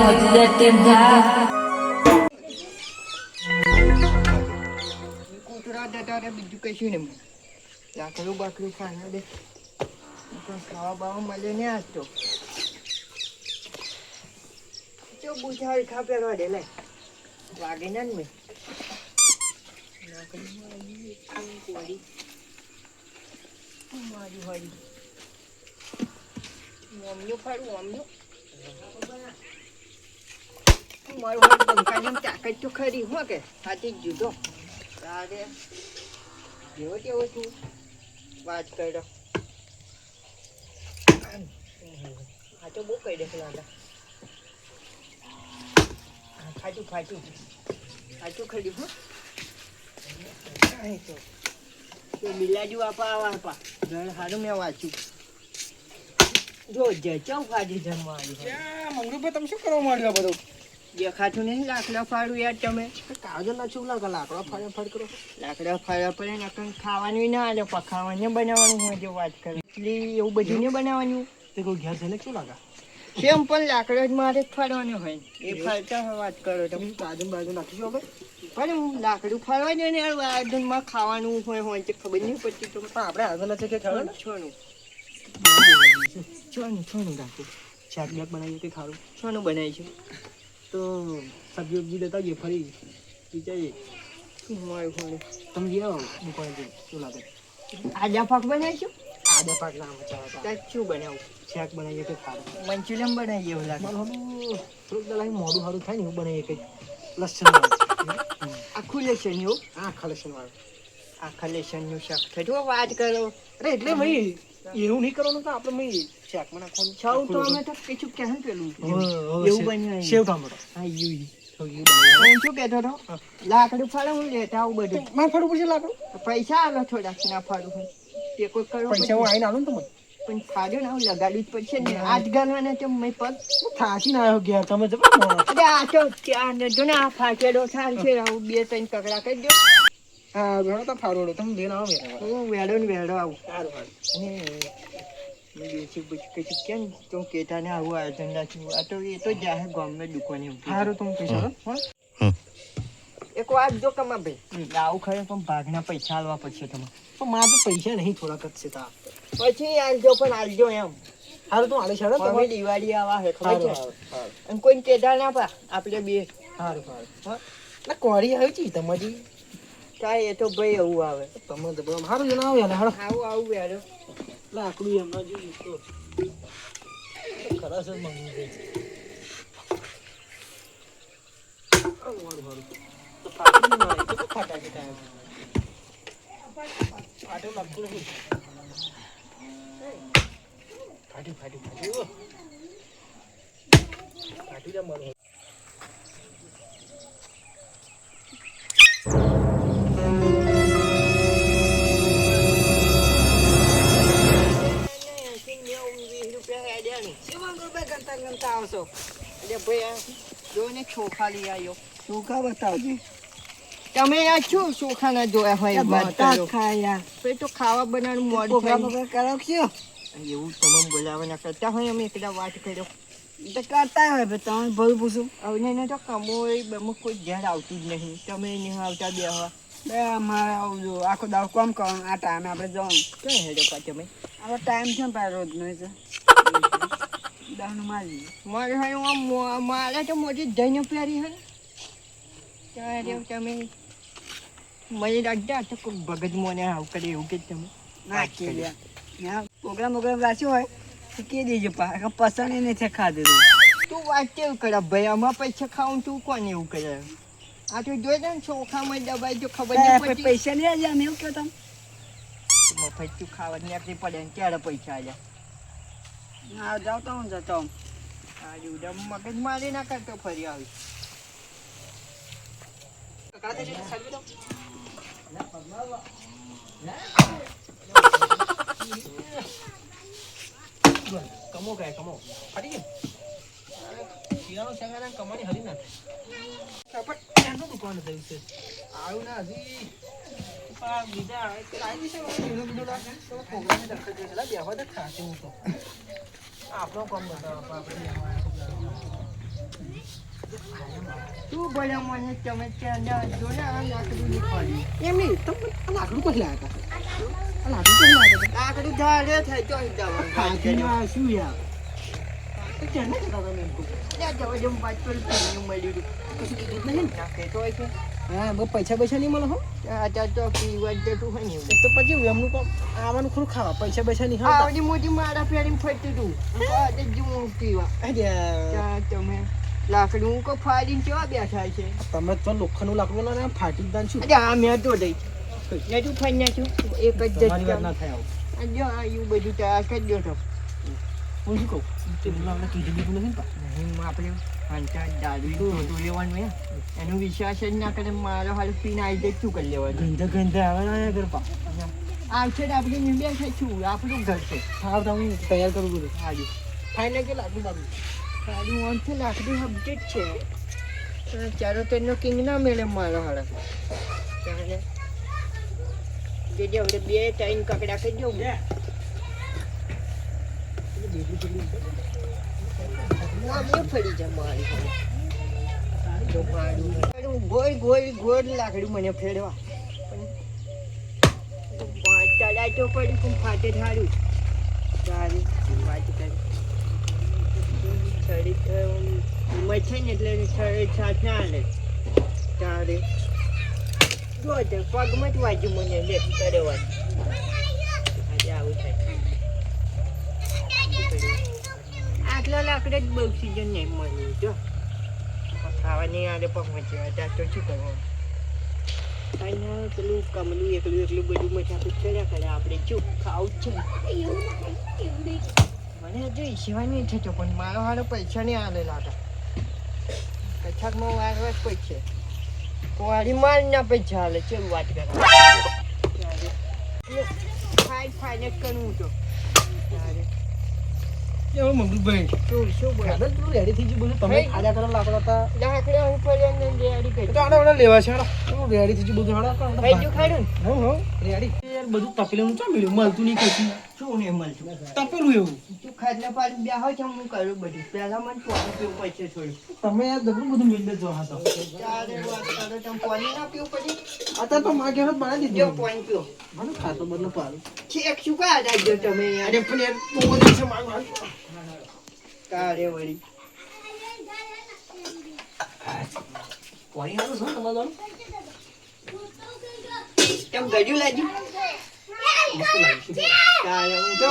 કૂતરા જતા રે બીજું કશું નહીં લાકડું બાકડું ખાના દે ખાવા બાવા મળે ને આજ તો જો બુઝાવી ખા પહેરવા દે લે વાગે ને મેં મારી વાળી મમ્મીઓ ફાડું મમ્મીઓ મારું હાથ પંખાની તાકાત તો ખરી હો કે હાથી જ જુદો તારે જેવો તેવો છું વાત કર્યો આ તો બહુ કહી દે લાગા ખાચું ખાચું ખરી હો તો બિલાજુ આપા ઘર સારું મેં વાંચ્યું જો જચાવ ફાડી જમવા આવી મંગળભાઈ તમે શું કરવા માંડ્યો બધું દેખાતું નહીં લાકડા ફાડું યાર તમે કાજલ ના શું લાગે લાકડા ફાડ કરો લાકડા ફાડવા પડે ને ખાવાનું ના આલે પખાવાનું બનાવવાનું હોય જો વાત કરે એટલી એવું બધું ને બનાવવાનું તે કોઈ ઘેર જઈને શું લાગે સિમ્પલ લાકડો જ મારે જ ફાડવાનો હોય એ ફાડતા વાત કરો તમે બાજુ નાખી હવે પણ લાકડું ફાડવા જ ને યાર ખાવાનું હોય તે ખબર નહીં પડતી તો પણ આપણે આગળ છે કે ખાવાનું છોનું રાખો શાક બેક બનાવીએ કે ખારું છોનું બનાવીશું તો સબ્જી ઉબ્જી લેતા જઈએ ફરી વિચારીએ તમે ગયા દુકાને શું લાગે આજા પાક બનાવીશું આદા પાક ના મચાવતા શું બનાવું શાક બનાવીએ કે ખારું મંચુરિયન બનાવીએ એવું લાગે થોડુંક દલાઈ મોડું સારું થાય ને એવું બનાવીએ કંઈક લસણ આખું લેશન એવું આખા લસણ વાળું આખા લેશનનું શાક થતું વાત કરો અરે એટલે ભાઈ એવું નહીં કરવાનું તો આપણે ભાઈ શાકમાં નાખવાનું છવ તો અમે તો કીધું કે પેલું એવું બન્યું સેવ ટામેટો હા એવું શું કહેતો હતો લાકડું ફાડો હું લેતા આવું બધું મારે ફાડવું પડશે લાકડું પૈસા આલો થોડાક ના ફાડું હોય તે કોઈ કરવું પૈસા હું આવીને આવું ને તમને પણ ફાડ્યો ને લગાડવું જ પડશે ને આજ ગાલવાના તો મેં પગ થાકી ના આવ્યો ઘેર તમે જબર અરે આ તો ત્યાં જો ને આ ફાટેલો થાર છે આવું 2-3 કકડા કરી દો હા વેળો તો ફાડો તમે લઈને આવો હું વેડો ને વેડો આવું સારું અને બેસી પછી કેમ તો કેતા ને આવું આયોજન રાખ્યું આ તો એ તો જાહે ગામમાં દુકાને સારું તમે પૈસા એક વાત જો કમા ભાઈ આવું ખરે પણ ભાગના પૈસા આલવા પડશે તમારે પણ મારે તો પૈસા નહીં થોડાક જ છે તા પછી આલજો પણ આલજો એમ સારું તો આલે છે તમે દિવાળી આવા હે ખબર છે અને કોઈ કેતા ના પા આપણે બે સારું ના કોરી આવી છે તમારી કાંઈ એ તો ભાઈ એવું આવે તમે તો સારું જણાવો યાર આવું યાર લાકડું એમના જોયું તો ખરા છે મંગી ગઈ છે તો ફાટી ના આવે તો ફાટા કે કાય ફાટો લાગતો નથી ફાટી જા મારો ચોખા લઈ આવ્યો ચોખા બતાવજો તમે આ શું ચોખા ના જોયા હોય તો ખાવા બનાવવાનું મોડું કરો છો એવું તમે બોલાવવાના કરતા હોય અમે એકદા વાત કર્યો તો કરતા હોય તમે ભરું પૂછું હવે એને તો કમોય બમો કોઈ ઘેર આવતું જ નહીં તમે નહીં આવતા બેહવા બે અમારે આવજો આખો દાવ કોમ કરવાનું આ ટાઈમે આપણે જવાનું ક્યાં હેડો પા તમે આપણો ટાઈમ છે ને રોજ નો છે દાવનું મારે હોય મારે તો મોટી જઈને પ્યારી હોય ત્યારે તમે મને રાખતા તો કોઈ ભગત મને આવું કરે એવું કે તમે નાખી લે પ્રોગ્રામ રાખ્યો હોય તો કહી દેજો પસંદ એ નથી ખાધું તું વાત કેવું કરે ભાઈ આમાં પૈસા ખાવું તું કોને એવું કરે આ તો જોઈ દે ને ચોખામાં દબાઈ જો ખબર નહીં પડતી પૈસા લઈ આવ્યા અમે એવું કહો તમે મફત તું ખાવા નીકળી પડે ને ત્યારે પૈસા આવ્યા હા જાવ તો હું જતો મગજ મારી ના કરતો ફરી આવી કમો ગાય કમો ફરી ગયો શિયાળો સગાના કમાણી હરી ના થાય દુકાન થયું છે આવું ના હજી બીજા આવી છે પ્રોગ્રામ દખલ છે બેહવા તો ખાશે હું તો આપણો કામ બતાવો આપણે તું બોલ્યા મને તમે ત્યાં જો ને આ લાકડું નહીં પડ્યું. એમ નહીં તમે આ લાકડું કોઈ લાવ્યા હતા આ લાકડું કોઈ લાવ્યા હતા લાકડું ઝાડે થાય તો અહીં જવાનું. ફાંકીમાં શું યાર તો ક્યાં ના જતા તમે એમ કહું ત્યાં જવા જેમ પાછળ મળ્યું હતું. કશું કીધું જ નહીં નાખે તો હોય છે હા બહુ પૈસા નહીં મળે હો અત્યારે તો પીવા જતું હોય ને એવું. તો પછી એમનું કામ આવવાનું ખરું ખાવા પૈસા નહીં હા આવડી મોટી મારા ફેરીને ફરતું હતું. આજે જીવું પીવા ત્યાં તમે લાકડું કો ફાડીને કેવા બેઠા છે. તમે તો લોખંડનું લાકડું ને ફાટી જ દાન શું અરે આ મેં તો દઈ તું ફરી નાખ્યું એક જ તમારી વાત ના થાય આવું જો આ એવું બધું તૈયાર કરી દો તો હું શું કહું તે મને કીધું બીજું નથી ને નહીં આપણે પાંચા દારૂ ટોટું લેવાનું હે એનો વિશ્વાસ જ ના કરે મારો હાલ પીને આવી જાય શું કરી લેવાનું. ગંધા આવે ને ગરપા આવશે તો આપણે નિર્ણય થઈશું આપણું ઘર છે. હા તો હું તૈયાર કરું બધું હાજુ ફાઇનલ કે લાકડું બાબુ સારું આમ છે લાકડી અપડેટ છે ચાલો તેનો કિંગ ના મેળે મારો હાલ ચાલે જે આપણે 2-3 કકડા કરી દઉં ફરી જા મારી ગોળ લાકડું મને ફેરવા ચલાય તો પડી પણ ફાટે થારું સારી વાત કરી ઉંમર છે ને એટલે શરીર સાથ ના હાલે તારે જો પગમાં જ વાજુ મને લે કરવાની આજે આવું થાય આટલા લાકડા જ બહુ સિઝન નહીં મળ્યું જો ખાવાની આડે પગમાં છે ત્યાં તો શું કરવાનું અને પેલું કમલું એકલું બધું મઠાપુટ કર્યા કરે આપણે શું ખાવું જ છે મને હજુ ઈચ્છવાની છે તો પણ મારો હારો પૈસા નહીં આલેલા હતા કચ્છાકમાં વારવા જ પૈસે કોવાડી માર ના પૈસા હાલે ચેવું વાત કરે ફાઇન જ કરવું તો એવું મંગળભાઈ શું બોલે કાગળ પેલું રેડી થઈ ગયું બધું તમે ખાધા કરો લાકડા હતા લાકડા હું ફરિયાદ રેડી કરી તો આડા લેવા છે આડા રેડી થઈ ગયું બધું આડા ખાઈ ખાડું હું રેડી યાર બધું તપેલું ચા મળ્યું મળતું નહીં કશું શું નહીં મળતું તપેલું એવું તું ખાટલા પાડી બેહો છો હું કરું બધું પહેલા મને પાણી પીવું પડશે થોડું તમે યાર દગડું બધું મેળ દેજો હા તો ચાલે વાત કરો તમે પાણી ના પીવું પડે અત્યારે તો માં ઘેર બનાવી જો દીધું પાણી પીવો મને ખાતો બદલો પાડું છેક શું કા રાખજો તમે યાર અરે પણ યાર તો બધું છે મારું કારે વળી પાણી હારું છે તમારું કેમ ગળ્યું લાગ્યું મસ્ત લાગ્યું ચાલે હું જો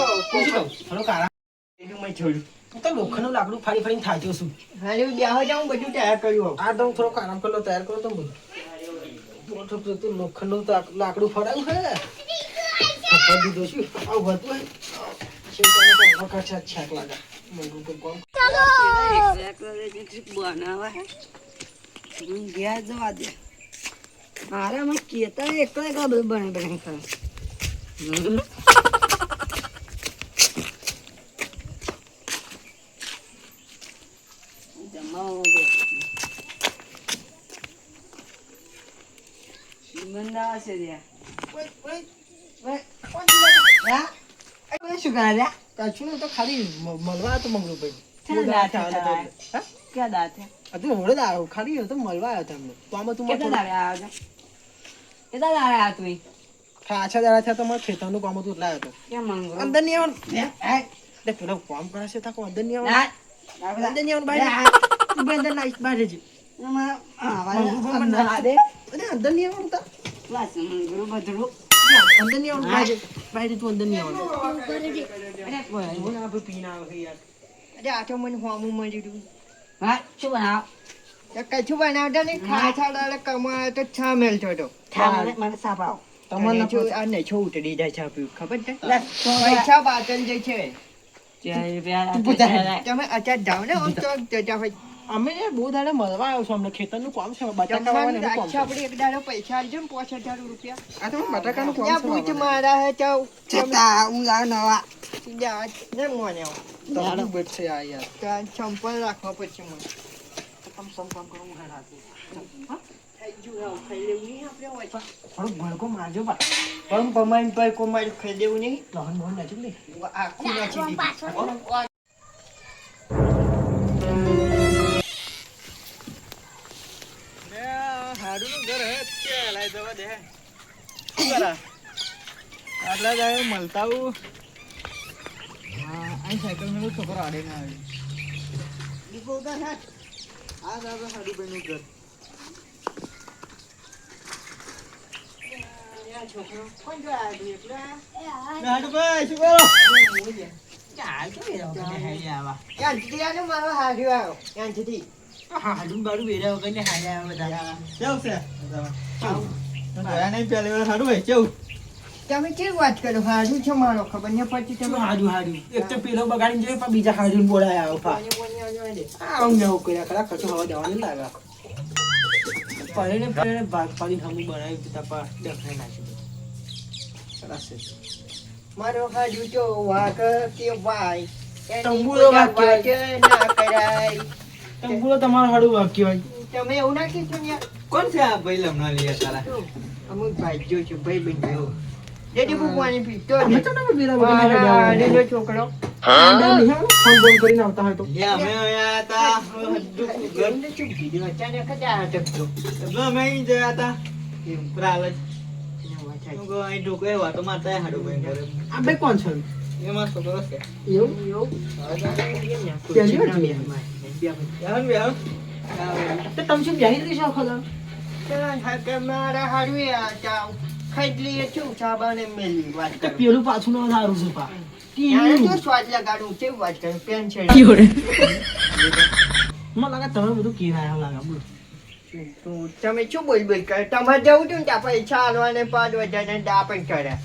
હલો કારા એનું મેં છોડ્યું હું તો લોખંડનું લાકડું ફાડી ફાડીને થાક્યો છું હાલે બેહો જાઉં બધું તૈયાર કર્યું આ તો થોડો આરામ કરી લો તૈયાર કરો તો બધું તો લોખંડનું તો લાકડું ફરાયું હે થપ્પા દીધો છું આવું હતું હે શેકાને તો વખત છાક લાગે મંગુ તો કોમ બનાવા ગયા જવા દે મારામાં કેતા એકલા બધું બનાવી કરે શું કરે કશું તો ખાલી મળવા તો મંગળું ભાઈ ક્યાં દાંત હજુ હમણાં જ આવ્યો ખાલી તો મળવા આવ્યો તમને તો આમાં તું પાછા દાડા થયા તો મારા ખેતરનું કામ હતું એટલે આવ્યો હતો અંદર નહીં આવવાનું પેલો કામ કરે છે તાકો અંદર નહીં આવવાનું અંદર નહીં આવવાનું બહાર અંદર લાઈટ બહાર જજે અંદર નહીં આવવાનું તા અંદર નહીં આવવાનું બહાર તું અંદર નહીં આવવાનું પીના આવે યાર અરે આ તો મને હોમું મળ્યું હા શું બનાવ કશું બનાવતા નહીં ખાડા કમાયો તો છા મેલતો હતો મને સાપ આવો તમને આ નશો ઉતરી જાય છે પીવું ખબર છે પૈસા બાતલ જે છે તમે અત્યારે જાઓ ને આમ તો જતા હોય અમે બહુ દાડે મળવા આવ્યો છું અમને ખેતરનું કામ છે બટાકા વાવવાનું એનું કામ છે આપણે એક દાડો પૈસા આપજો ને 5,000 રૂપિયા આ તો બટાકાનું કામ ત્યાં છે પૂછ મારા હે ચાવ હું લાવ નવા જા ને મોને તમારું બેટ છે આ યાર ત્યાં ચંપલ રાખવા પછી મને તમે સમ કામ કરો હું રાખું ખાઈ લેવું નહીં આપણે હોય થોડું ભડકો મારજો બા પણ પમાઈ પર કોમાઈ ખાઈ લેવું નહીં લહન મોહન નાખ્યું નહીં આખું નાખી દીધું જવા દે શું કરા આટલા જાય મળતા હું અહીં સાયકલ મેળવું છોકરો આડે ના આવે દીપો ઉતાર હાથ આ દાદા સાડી બન્યું ઘર છોકરો કોણ જો આવ્યું એકલા નાડુભાઈ શું કરો યાંથી આને મારો હાર્યો આવ્યો યાંથી હાડું બાડું વેરા વગર ને હાડ્યા બધા કેવું છે જોયા નહીં પહેલી વાર હાડું ભાઈ કેવું તમે કેવી વાત કરો હાર્યું છે મારો ખબર ને પછી તમે હાડું એક તો પેલો બગાડીને જોયો પણ બીજા હાડું બોલાયા ઉભા આમ જવું કર્યા ખરા કશું હવા જવાનું લાગે પહેલે ભાગ પાડી હમું બનાવી દીધા પર ડખાઈ નાખ્યું સરસ છે મારો હાર્યું તો વાઘ કેવાય તંબુરો વાઘ કહેવાય ના કરાય તંબુરો તમારો હાડું વાગ કહેવાય તમે એવું ના કીધું ને કોણ છે આ ભાઈ લમણા લીયા તારા અમુક ભાઈ જો છું ભાઈ બન ગયો જેથી ભૂખવાની પીતો અમે તો તમે બીરા વગર ને છોકરો ફોન બોલ કરીને આવતા હોય તો અમે આયા હતા ગંદે ચૂપ દીધો અચાનક જ આ ટકતો અમે અહીં ગયા હતા પ્રાલજ અહીં ઢોકો વાતો મારતા હાડું ભાઈ કરે આ ભાઈ કોણ છે એમાં છોકરો છે એવું પહેલી વાર તો તમે શું જાણી દઈશો ખબર મારા હારું જાવ ખાઈ લઈએ છું સાબાને મેળવી વાત કરો પેલું પાછું નો સારું છે પા યાર તો સ્વાદ લગાડું કેવું વાત કરું પેન છે મને લાગે તમે બધું કીરાયા લાગે બોલ તો તમે શું બોલ બોલ કરે તમારે જવું હતું ને ત્યાં પૈસા આલવાને 5 હજાર દા પણ કર્યા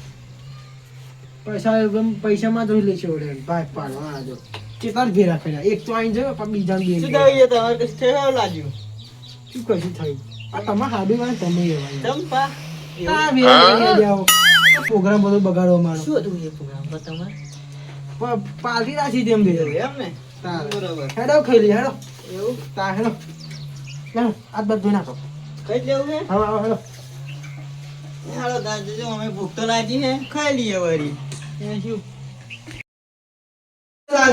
પૈસામાં જોઈ લેશે ઓડે ભાગ પાડવા આજો કેટલા ભેરા કર્યા એક તો આઈને જોયો પણ બીજા બે શું થયું તમારે કશું થયું લાગ્યું શું કશું થયું આ તમારા હાડું વાળા તમે એવા ચંપા આ ભેરા જાઓ પ્રોગ્રામ બધો બગાડો મારો શું હતું એ પ્રોગ્રામ પર તમારે પાર્ટી રાખી તેમ દે એમ ને બરોબર હેડો ખાઈ લે હેડો એવું તા હેડો ના આ બધું ધોઈ નાખો કઈ લેવું છે હા હા હેડો હાલો દાદા જો અમે ભૂખ તો લાગી હે ખાઈ લઈએ વળી એ શું આ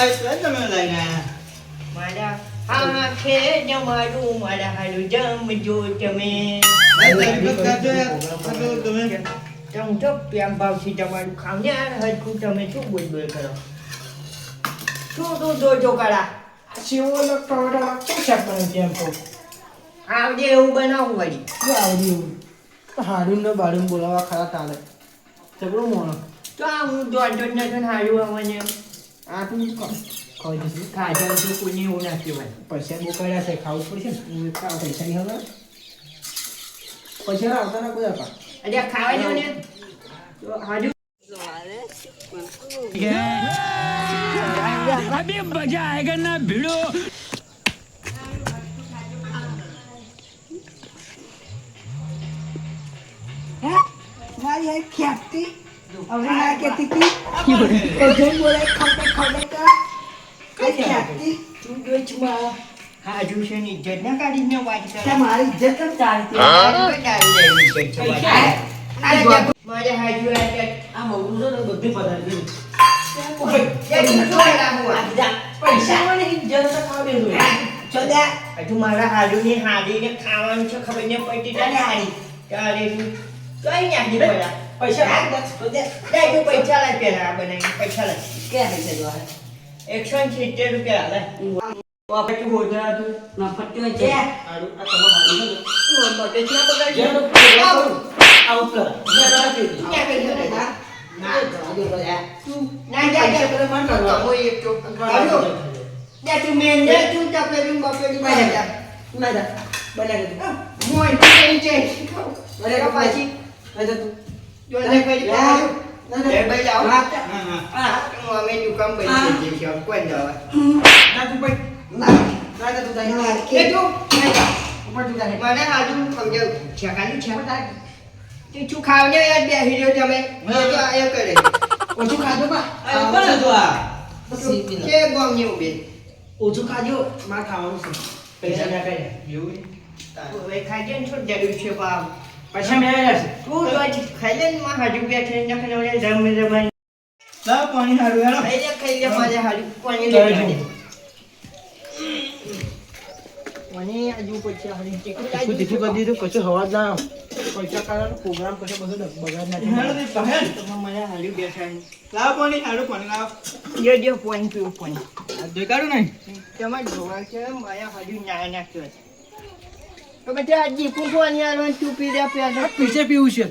એટલે તમે લઈને આયા મારા આંખે જમાડું મારા હારું જમજો તમે હું તો પ્રેમ ભાવથી તમારું ખાવ ને યાર હજુ તમે શું બોલ બોલ કરો શું જોજો કરા સેવો લખવા શું શાક બનાવી એમ કહું આવડે એવું બનાવું વળી શું આવડી એવું હાડું ને બાડું બોલાવા ખરા તાલે ચકડું મોણો તો આ હું દોડો જ નથી હારું આવવાને આ તું ખાઈ દઈશું ખાજા તો કોઈને એવું ના કહેવાય પૈસા બહુ કર્યા છે ખાવું પડશે ને હું ખાવ પૈસા નહીં હવે પૈસા આવતા ના કોઈ આપા અરે ખાવા દો ને તો હાજુ अभी मजा आएगा ना भिड़ो મારી આ ખ્યાતિ હવે ના કહેતી હતી તો જોઈ બોલાય ખોટે ખોટે તો કઈ ખ્યાતિ તું જોઈ છું હાજુ છે ને ઇજ્જત ના કાઢીને વાત કરે તમારી ઇજ્જત કેમ ચાલતી મારે હાજુ આ મગરું છે ને બધી પધારી પૈસા મને ઇજ્જત તો ખાવ દેજો ચોદા હજુ મારા હાજુની હાડીને ખાવાનું છે ખબર ને પડી તારે હાડી તારે કઈ નાખી પડ્યા પૈસા તું પૈસા લાય પેલા આ બનાવી પૈસા લાય કે પૈસા દો 170 રૂપિયા લાય આપણે તું હોદરા તું ના ફટ્યો છે હાડું આ તમારું હાડું છે ને મગજ ના બગાડ જેનો આઉટ કર ના જા પેલા માન કરવા તો એક તો હાલો જા તું મેં ને તું તપેલું બપેલું બનાવ ના જા બનાવી દે મોય તું છે અરે પાછી ના જા તું જો લે કરી પાછું ના એ ભાઈ આવો હા હા હું અમે દુકાન બંધ છે કોણ જવા ના તું ભાઈ ના ના જા તું જાય એ તું ઉપર તું જાય મને હાજુ સમજાવ છકાની છે તું શું ખાવ ને યાર બે હીરો તમે મેં તો આયો કરે ઓછું ખાજો બા કોણ હતું આ કે ગોમ ને ઉભે ઓછું ખાજો માર ખાવાનું છે પૈસા ના કરે એવું હવે ખાજે ને શું જરૂર છે બાપ પૈસા મેં આવ્યા છે તું તો આજ ખાઈ લે ને માં હાજુ બેઠે ને ખાને ઓલે જમ જમાઈ લાવ પાણી હારું હેલો ખાઈ લે મારે હાજુ કોને લે મને આજુ પછી હરી ટીકું તીખું તીખું કરી દીધું, કશું હવા જ ના આવે. પૈસા કાઢવાનો પ્રોગ્રામ કશો બધો બગાડ ના થાય. મને હારી બેસાડી લાવ પાણી, હારું પાણી લાવ. જો પોઈન્ટ પીવું પોઈન્ટ આ દેખાડું નહીં. તમારે જોવા છે મારા હારી ના નાખ્યો તો પછી આ દીપું કોની આલો તું પી દે પેલા પીછે પીવું છે.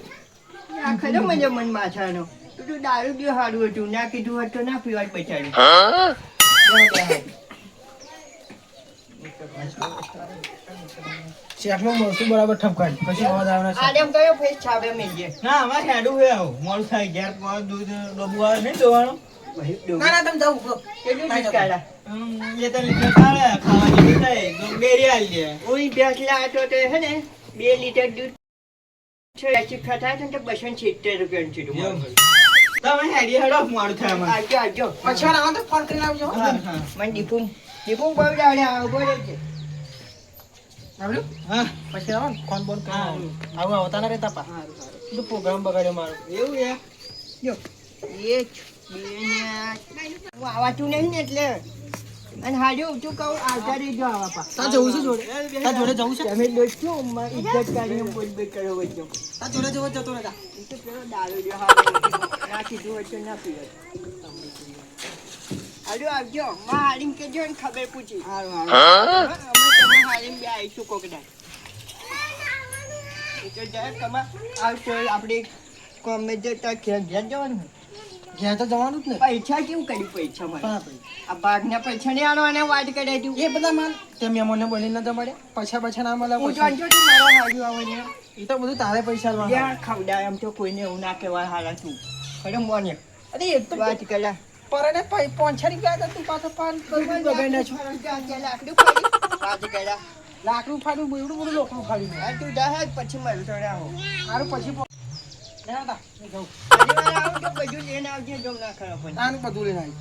આ ખરો મને મન માથાનો તું દારૂ જો સારું હતું ના કીધું હોત તો ના પીવા જ બચાડ્યું શેકમાં મરચું બરાબર ઠપકાય, કશી અવાજ આવે ના છે. આડમ કયો ફેસ છાવે મેજે ના, અમારે હેડું છે આવું. મોડું થાય. ઘેર પાછું દૂધ ડબ્બુ આવે નહીં ધોવાનું. ના ના તમે જાઓ ઉભો. કેટલું દૂધ કાઢા બે ત્રણ લીટર કાઢે, ખાવા જેવી થાય. તો ડેરી આલી દે. ઓય ભેંસલા હતો તો હે ને 2 લીટર દૂધ છે ખાતા હતા ને તો 270 રૂપિયાનું છે તમે હેડી હેડો, મોડું થાય અમારે. આવજો આવજો પછી વાર આવે તો ફોન કરીને આવજો. હા, હા. મને દીપું બહુ દાડે આવો બોલે છે આવડ્યું? હા. પછી આવો ને ફોન બોન કરીને હા. આવું આવતા ના રહેતા પા. બધું પ્રોગ્રામ બગાડ્યો મારો. એવું છે? જો એક બે ને હું આવાતું નહીં ને એટલે અને હાજુ તું કહું આવતા રહેજો આવા પા તાર જવું છે જોડે? તાર જોડે જવું છે? તમે દોસ્તો ઇજ્જત કરીને બોલ બોલ કરો વચ્ચે તાર જોડે જવો જ જતો રહેતા. એ તો પેલો દારૂ જો હારો ના કીધું હોય તો ના પીવો હાલો આવજો માં હારીને કેજો ને ખબર પૂછી હારું અમે તમે હારીને બે આવીશું કોકડા એ તો જાય તમા આવશો આપણે કોમે જતા ઘેર જવાનું ઘેર તો જવાનું જ ને. પૈસા કેવું કર્યું પૈસા મારે હા ભાઈ. આ ભાગના પૈસા ને આનો અને વાત કરે તું એ બધા માન તે મહેમાનને બોલીને ન જમાડે. પૈસા ના મળે હું પછી. જાણતો છું મારા હાજુ આવવાની એ તો બધું તારે પૈસા આલવાના. ત્યાં ખવડાય એમ તો કોઈને એવું ના કહેવાય હારા તું ખરે મોને અરે એ તો વાત કરા પરણે 5 રૂપિયા હતા, તું પાછો 5 બગાડી નાખ્યો. લાકડું પડી વાત કરા લાકડું ફાડ્યું, એવડું બધું લોખંડ ફાડ્યું. આ તું જા પછી મળતો ના હો સારું પછી ના હતા. હું જાઉં. હજી વાર આવું તો બધું લઈને આવજે જમ ના ખરાબ આનું બધું લઈને આવી.